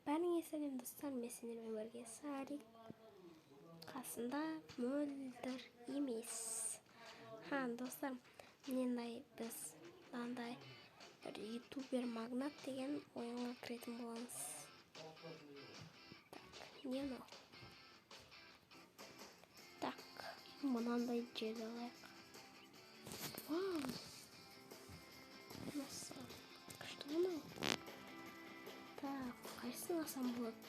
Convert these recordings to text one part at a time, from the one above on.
Бәріңе сәлем достар, мен сендермен бірге Сарик, қасында мөлдір емес. Достар, біз мынандай бір ютубер магнат деген ойынға кіретін боламыз. Не мынау? Мынандай жерді алайық. Вау! Күшті мынау. Қайсысын алсам болады?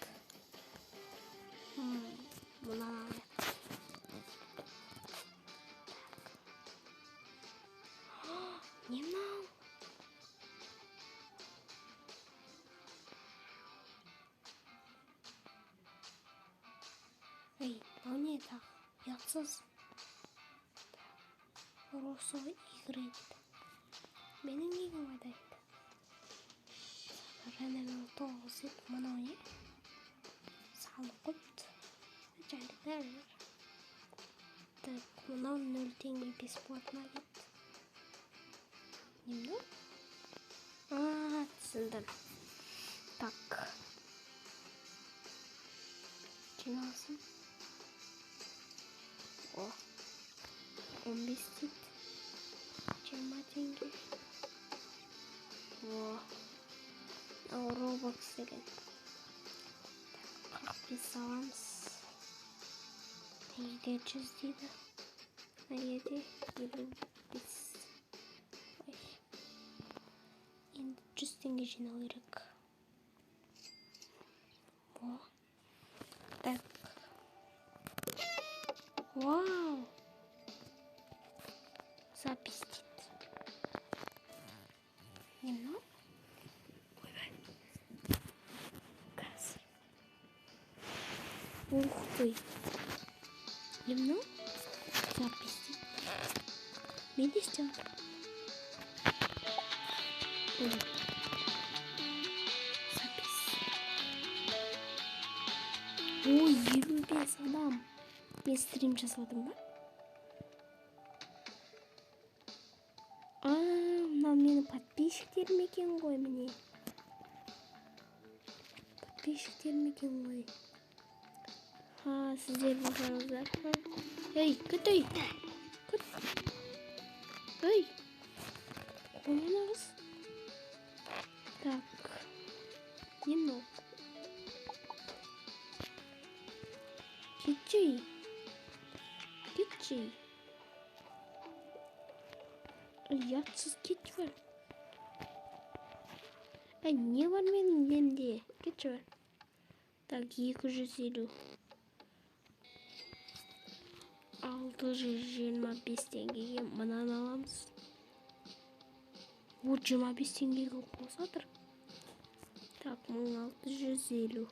Мына алайық. Не мынау? Мынау не тағы? Ұятсыз. Росовый игры. Менің негім айдайды. Рәнәмі 9 ет. Мынау не? Салы құт. Жайлы бәрі. Мынау 0 теңге бесплатно ет. Не мынау? Түсіндім. Жиналсын. 15 тет. 20 теңге. Roblox деген. 45 аламыз. Неге 100 дейді? Неге 55. Енді 100 теңге жинау керек. Вау! Запись дейді. Не мынау? Қазір. Ух ты! Не мынау? Запись дейді. Мен де істеп жатырмын. Запись. 25 адам. Мен стрим жасадым ба? Мынау менің подписчиктерім екен ғой, міне. Подписчиктерім екен ғой. Сіздер болсаңыздар. Күт. Қолына қыз. Не мынау? Кетші. Ұятсыз кетші бар. Не бар менің менде? Кетші бар. 250. 625 теңгеге мынаны аламыз. 25 теңгеге қосатыр. 1650.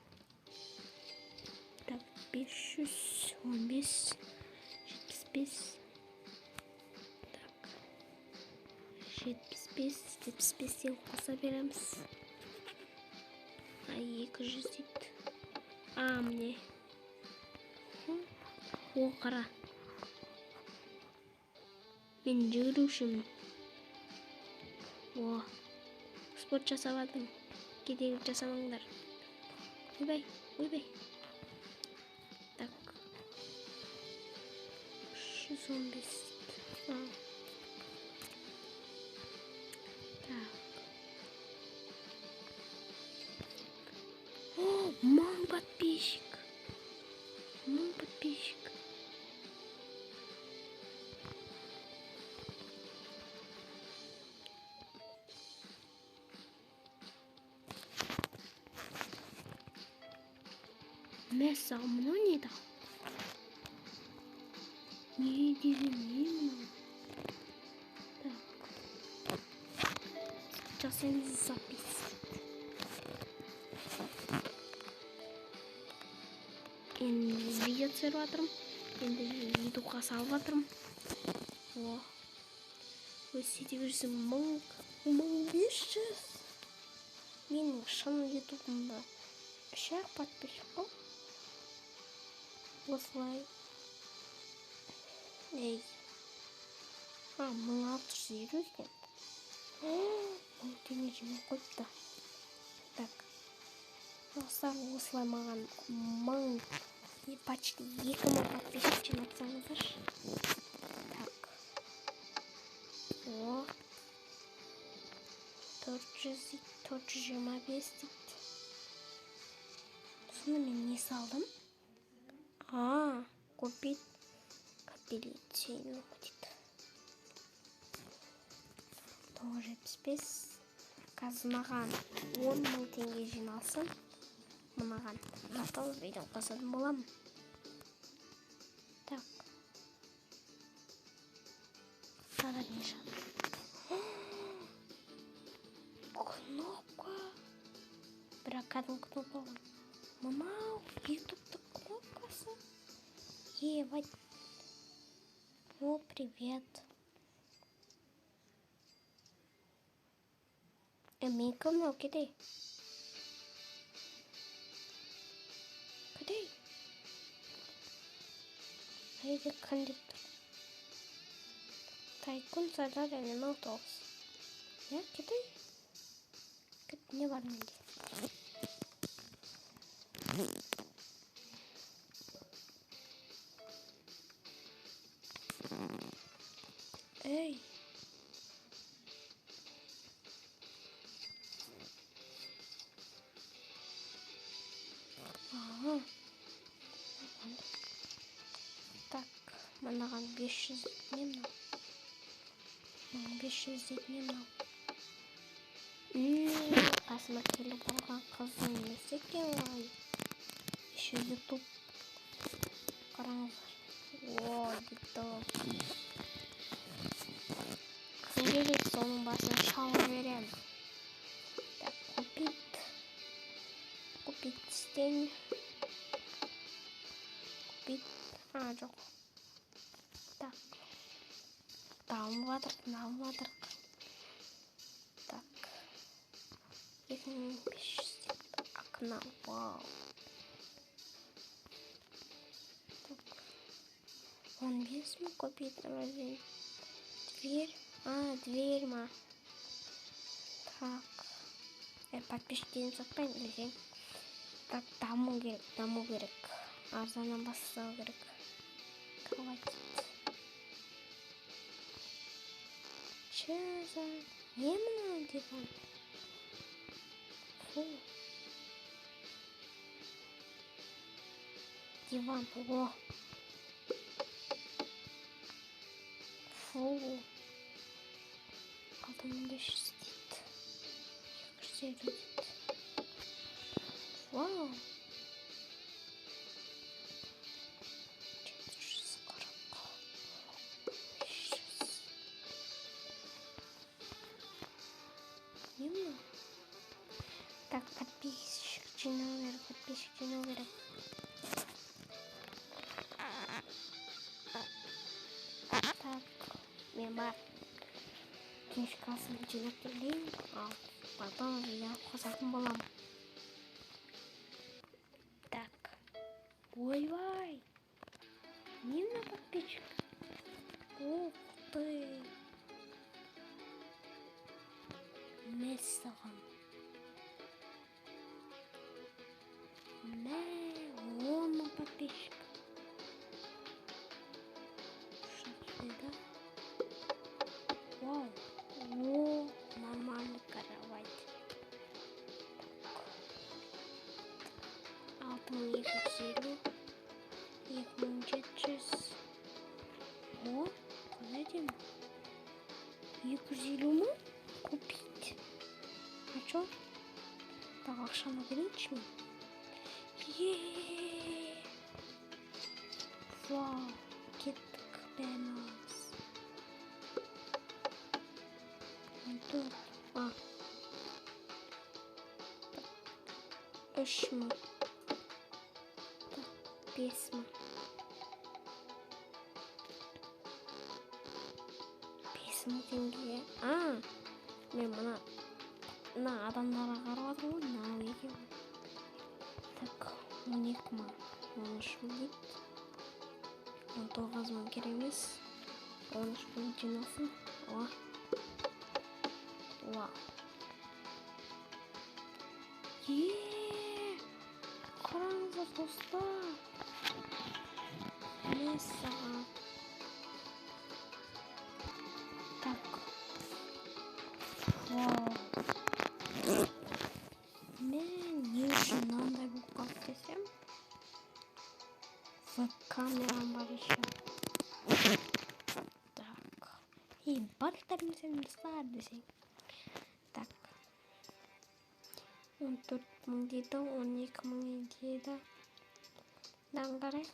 515. 75. 75-тен қоса береміз. 200 дейді. Міне. Қара. Мен жүгірушімін. Спорт жасавадым. Кедергілік жасамаңдар. Ойбай. 315. Мың подписчик. Мәссаған, мынау не да? Не деген не мынау? Жасаймыз запись. Енді видео түсіріп жатырмын. Енді ютубқа салып жатырмын. Сөйтіп жүрсем 1500. Менің шын ютубымда 3-ақ подписчик қой. Осылай. 1650 екен. Бұл теңге жинап қойыпты. достар, осылай маған 1000, почти 2000 подписчик жинатсаңыздаршы. Так. О. 425 дейді. Соны мен не салдым? Купить капеллицину дейді. 975. Қазір маған 10.000 теңге жиналсын. Мынаған готовый видео қосатын боламын. Так. Сағат не шат? Кнопка. Бірақ кәдімгі кнопка ғой. Мынау ютубтың кнопкасы. Ебать. О, привет. Мен кімнау кедей? Кедей? Айда кондуктор. Тайкун задали на автобус. Я кедей? Не var менде. Эй. Так, мынаған 500 не мынау? 500 дейді не мынау? Қасыма келіп алған қыздың емес екен ғой. Еще ютуб. Қараңыздар. О, ютуб. Қызым келеді, соның басына шалып берем. Так, купить стень. Купить. Жоқ. Так. Дамыватыр. Так. 2500 окна. Вау. Так. 15 мы купить магазин. Дверь. Дверь ма. Так. Подписчиктерін сатпайын десең. Так, даму керек. Арзаннан бастау керек. Хватит. Че за... Не мынау диван? Фу. Диван. О. Фу. 6500 дейді. 250 дейді. Вау. 440. 500. Не мынау? Так, подписчик жинау керек. Так, мен бар. Кешкі асын жинап келейін. Потом я қосатын болам. Так. Ой-вай. Не мына подписчик? Ух ты. Мәссаған. Он подписчик. Что-то, да? Вау. О, нормальный кровать. Алтын 250. 2700. О, куда идем? 250 mu? Купить. А чё? Так, ақшаны берейінші мен. Вау, кеттік бәміз. 14. 3000. 5000. 5000 теңге. Мен мына адамдарға қарап жатырмын ғой, мынау екен. Так, 12000. 13000 дейді. 19000 керек емес. 13000 жиналсын. Вау. достар. Мен саған. Так. Вау. Мен не үшін мынандай болып қалды десем, веб-камерам бар еще. Так. Барлықтарыңыз сенің достар десең. Так. 14.000 дейді, 12.000 дейді. Дан қарайық.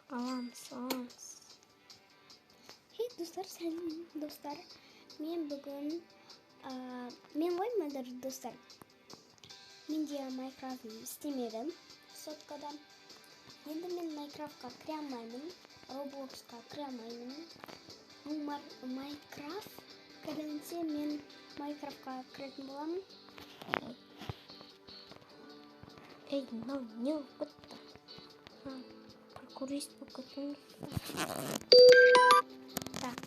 Аламыз. Достар, сәлем достар. Мен бүгін мен оймадыр достар. Мен де Майнкрафт'ын істемедім соткадан. Енді мен Майнкрафтқа кіре алмаймын, Роблоксқа кіре алмаймын. Майнкрафт кірінсе мен Майнкрафтқа кіретін боламын. Эй, мынау не болып кетті? Прокурист болып кеткен. Так.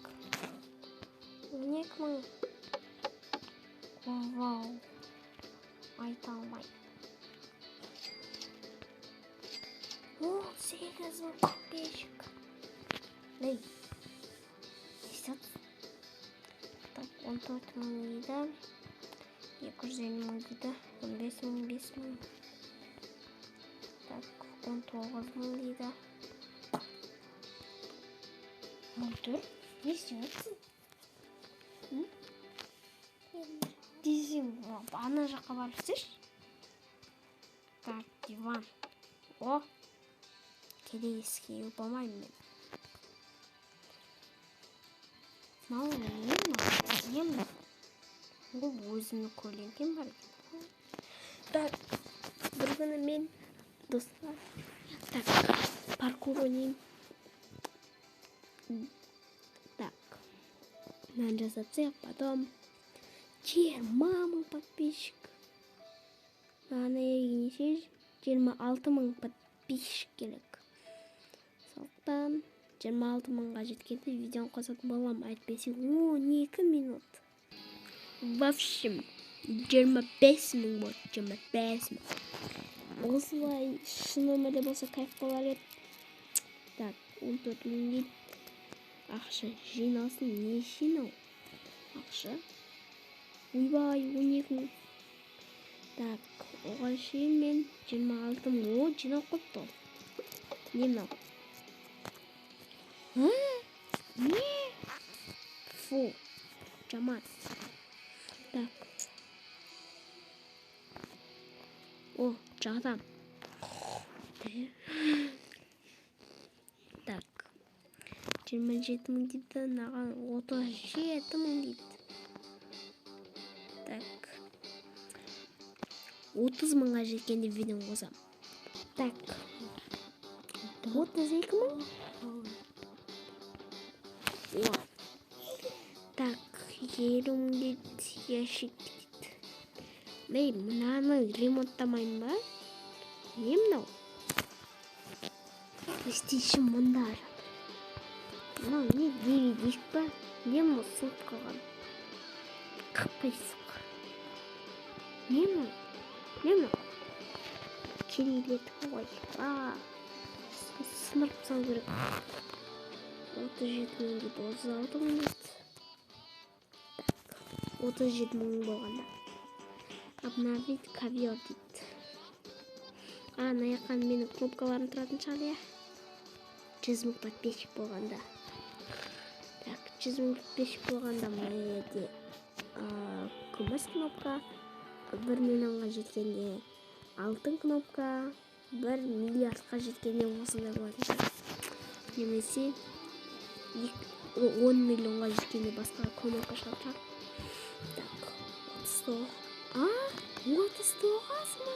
12.000. Вау. Айта алмай. 18.000 подписчик. Эй. 50. Так, 14.000 дейді. 250.000 дейді. 15.000, 5.000. Так, 19.000 дейді. Мөлдір, не істеп десем, ана жаққа барып істеші. Так, диван. О, кедейский болмаймын мен. Мынау не? Бұл өзімнің көлеңкем бар екен. Так, бір күні мен достар. Так, паркур ойнайын. Так, мынаны жасап тастайық, потом 20.000 подписчик. Ана егенше 26.000 подписчик керек. Сондықтан 26.000-ға жеткенде видеоны қосатын боламын. Әйтпесе 12 минут. В общем, 25.000 болды, 25.000. Осылай шын өмірде болса кайф болар еді. Так, 14.000 дейді. Ақша жиналсын, не жинау? Ақша. Ойбай, 12.000. Так, оған шейін мен 26.000 жинап қойыпты. Не мынау? Не? Фу, жаман. Так. О, жағдам. Так. 27.000 дейді, наған 37.000 дейді. Так. 30.000-ға жеткенде видео қосам. Так. 32.000? Так, 20.000 дейді, ящик дейді. Мей, мынаны ремонттамайын ба? Не мынау? PlayStation мұнда жатыр. Мынау не, DVD ба? Не мұны сылып қалған? Қапайсық. Не мынау? Не мынау? Керейлетіп қой. Сынырып сау керек. 37.000 дейді, 36.000 дейді. Так, 37.000 болғанда. Обновить ковер дейді. Ана яқан менің кнопкаларын тұратын шығар, я? 100.000 подписчик болғанда. Так, 100.000 подписчик болғанда мәнеде күміс кнопка, 1 миллионға жеткенде алтын кнопка, 1 миллиардқа жеткенде осындай болатын шығар. Немесе 10 миллионға жеткенде басқа кнопка шығатын шығар. Так, 39. 39 мы?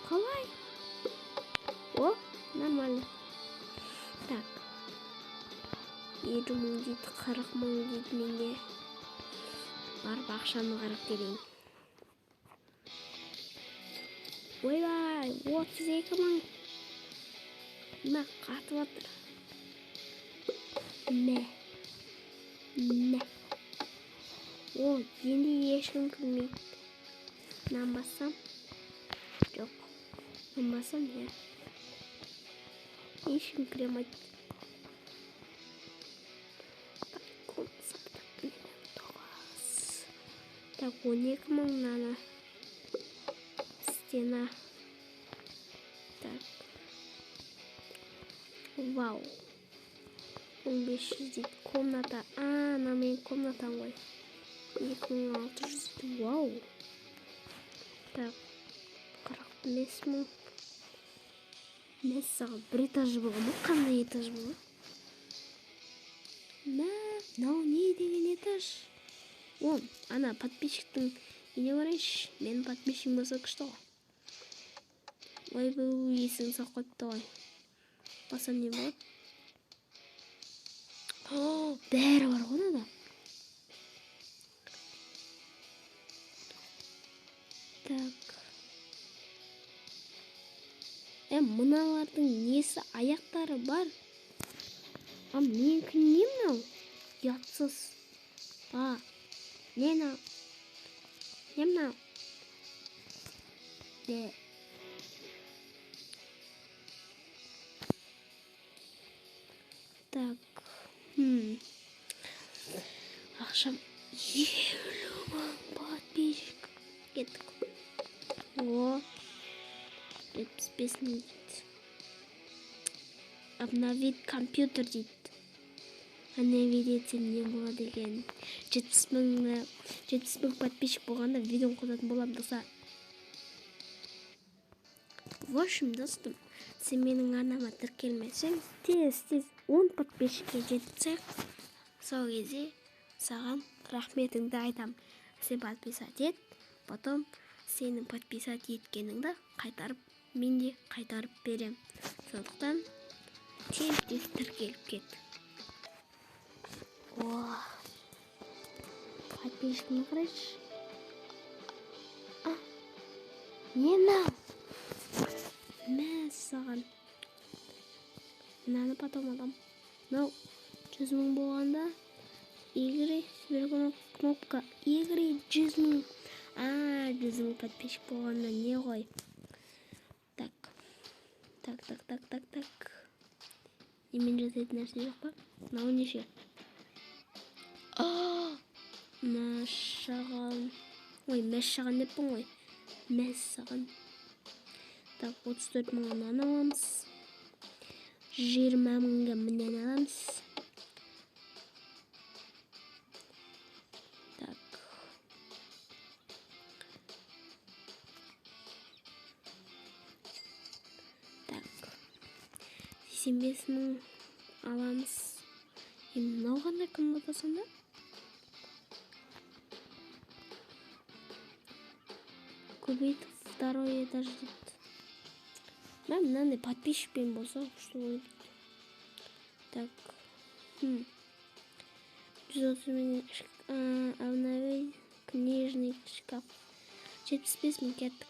Қалай? О, нормально. Так. 20.000 дейді, 40.000 дейді менде. Барып ақшаны қарап келейін. Ойбай, 32.000. Мә, қатып отыр. Мә. ешкім кірмейді. Мынаны бассам? Жоқ. Мынаны бассам, иә. Ешкім кіре алмайды. Так, 12 мың мынаны. Стена. Так. Вау. 1500 дейді. Комната. Ана менің комнатам ғой. 2600 дейді. Вау. Так. 45 мың. Мәссаған, бір этажы болған ма? Қандай этаж болған? Мынау не деген этаж? Ана подписчиктің үйіне барайыншы. Менің подписчигім болса күшті ғой. Ой, бұл есігін салып қойыпты ғой. Бассам не болады? Бәрі бар ғой да. Так. Мыналардың несі аяқтары бар? Менікі не мынау? Ұятсыз. Не мынау? Не мынау? Так. Ақшам 50 мың подписчик. Кеттік. 75 мың дейді. Обновить компьютер дейді. Обновить етсем не болады екен? 70 мың подписчик болғанда видео қосатын боламын доса. В общем, достым, сен менің арнама тіркелмесең, тез 10 подписчикке жетсек, сол кезде саған рахметіңді айтам. Сен подписать ет, потом сенің подписать еткеніңді қайтарып, мен де қайтарып берем. Сондықтан тез тіркеліп кет. Подписчикіне қарайшы. Не мынау? Мәссаған. Мынаны потом алам. Мынау 100 мың болғанда игры кнопка игры 100 мың. 100 мың подписчик болғанда не ғой? Так. Немен жазатын нәрсе жоқ па? Мынау неше? Мәссаған. Мәссаған деппін ғой. Мәссаған. Так, 34 мыңнан аламыз. 20 мыңға мыннан аламыз. Так. Так. 85 мың аламыз. Мынау қандай кім болды сонда? Кубит второй этаж дейді. Мынандай подписчикпен болса күшті болады. Так. 130 мың обновить книжный шкаф. 75 мың кеттік.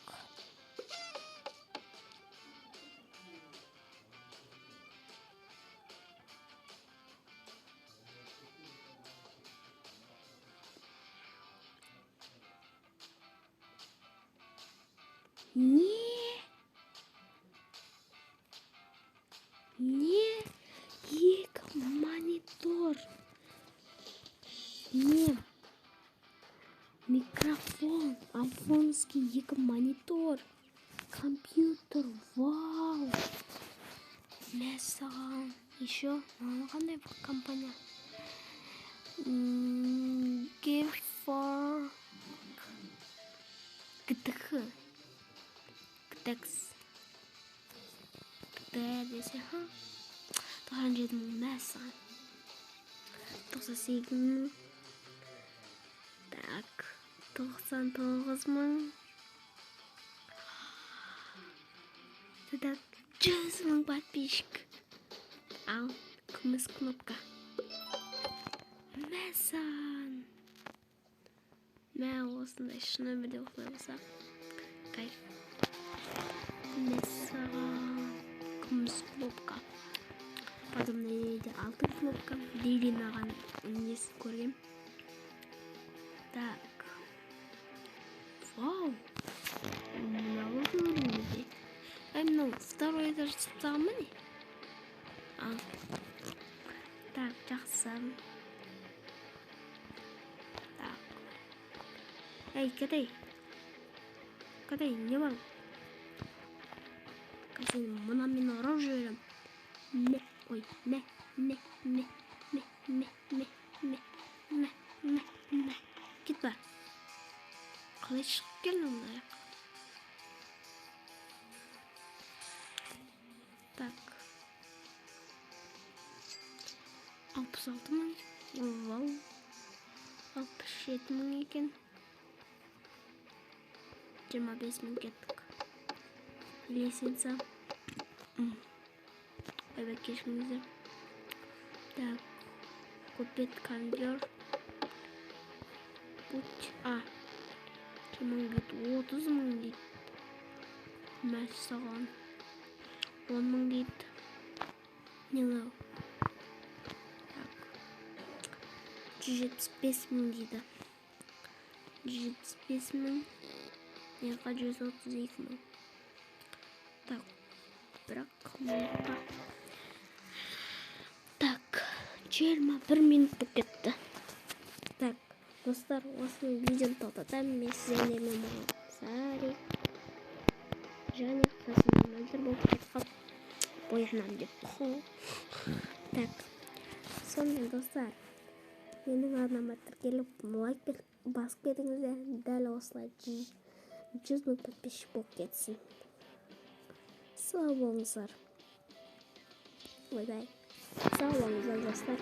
Не, екі монитор. Не, микрофон, айфонский екі монитор. Компьютер, вау. Мәссаған. Еще, қандай бір компания? Gift for ГТХ. ГТХ десе, 97 мың мәссаған. 98 мың. Так, 99 мың. Так, 100 мың подписчик. Ал, күміс кнопка. Мәссаған. Мә осындай шын өмірде оқылай болса. Кайф. Мәссаған. Күміс кнопка. Потом нейде алтын кнопка. Дейли маған несін көргем. Так. Вау. Мынау көрінді. Мынау второй этаж саптағы міне. Так, жақсы. Так. Эй, кәдей, не бар? Қазір мұна мен ұрып жүрем. Ой, кет бар. Қалай шығып келдің мұнда? Так. 66 мың. Вау. 67 мың екен. 25 мың кеттік. Лесенца. Evet, geçmemize. Так. Купить кондер. Путь. 30 мың дейді. Мәссаған. 10 мың дейді. Нелеу. Так. 175 мың дейді. 175 мың. Неға 132 мың. Так. Бірақ мұнда. Так. 21 минут кетті. Так. Достар, осының видеоны тоқтатамын. Мен сіздермен болған Сари. Және қасымның мөлдір болып кетіп боянам деп. Так. Сонымен достар, менің арнама тіркеліп лайк басып кетіңіздер. Дәл осылай 100 мың подписчик болып кетсін. Сау болыңыздар. Ойбай. Сау болыңыздар достар.